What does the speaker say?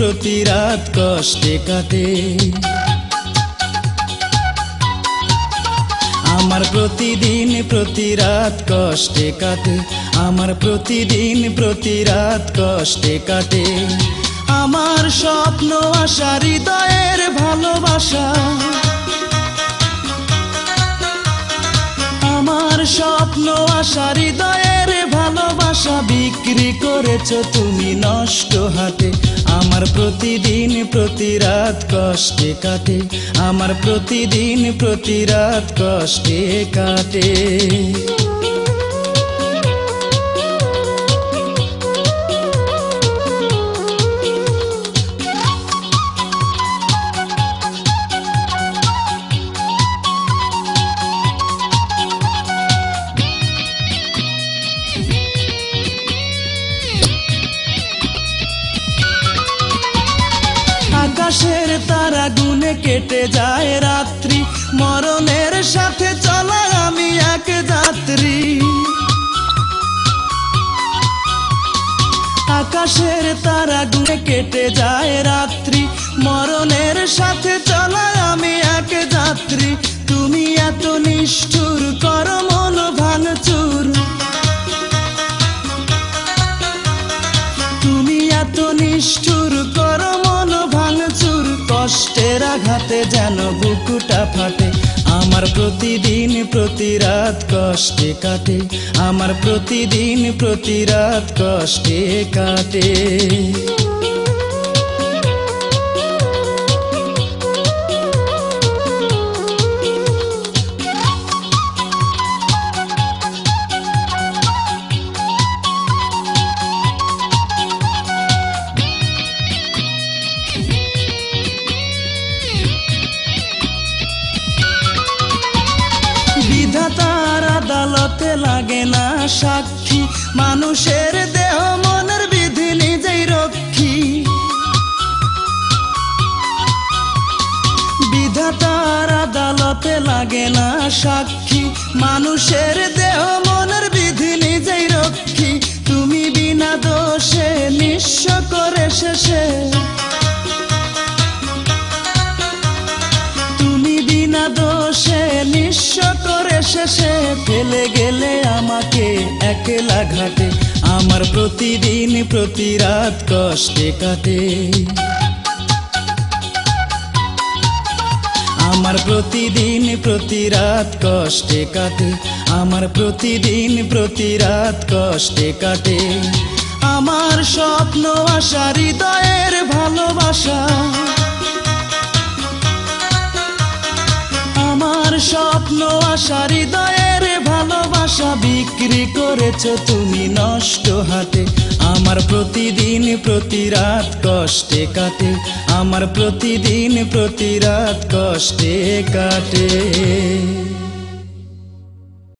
প্রতি রাত কষ্টে কাটে। আমার প্রতিদিন প্রতি রাত কষ্টে কাটে, আমার প্রতিদিন প্রতি রাত কষ্টে কাটে। আমার স্বপ্ন আশা হৃদয়ের ভালোবাসা, আমার স্বপ্ন আশা হৃদয়ের ভালোবাসা বিক্রি করেছো তুমি নষ্ট হাতে। আমার প্রতিদিন প্রতি রাত কষ্টে কাটে, আমার প্রতিদিন প্রতি রাত কষ্টে কাটে। আকাশের তারা গুনে কেটে যায় রাত্রি, মরণের সাথে চলা আমি এক যাত্রী। আকাশের তারা গুনে কেটে যায় রাত্রি, মরণের সাথে চলা আমি এক যাত্রী। তুমি এত নিষ্ঠুর করো মন ভাঙচুর, তুমি এত নিষ্ঠুর করো মন ভাঙচুর। কষ্টের আঘাতে যেন বুকুটা ফাটে, আমার প্রতিদিন প্রতি রাত কষ্টে কাটে, আমার প্রতিদিন প্রতি রাত কষ্টে কাটে। বিধাতার আদালতে লাগে না সাক্ষী, মানুষের দেহ মনের বিধি নিজেই রক্ষী। বিধাতার আদালতে লাগে না সাক্ষী, মানুষের দেহ মনের বিধি নিজেই রক্ষী। তুমি বিনা দোষে নিঃস্ব করে শেষে, তুমি বিনা দোষে নিঃস্ব করে শেষে ফেলে গেলে আমাকে একলা ঘাটে। আমার প্রতিদিন প্রতি রাত কষ্টে কাটে, আমার প্রতিদিন প্রতি রাত কষ্টে কাটে, আমার প্রতিদিন প্রতি রাত কষ্টে কাটে। আমার স্বপ্ন আশা হৃদয়ের ভালোবাসা, আমার স্বপ্ন আশা হৃদয়ের ভালোবাসা বিক্রি করেছো তুমি নষ্ট হাতে। আমার প্রতিদিন প্রতি রাত কষ্টে কাটে, আমার প্রতিদিন প্রতি রাত কষ্টে কাটে।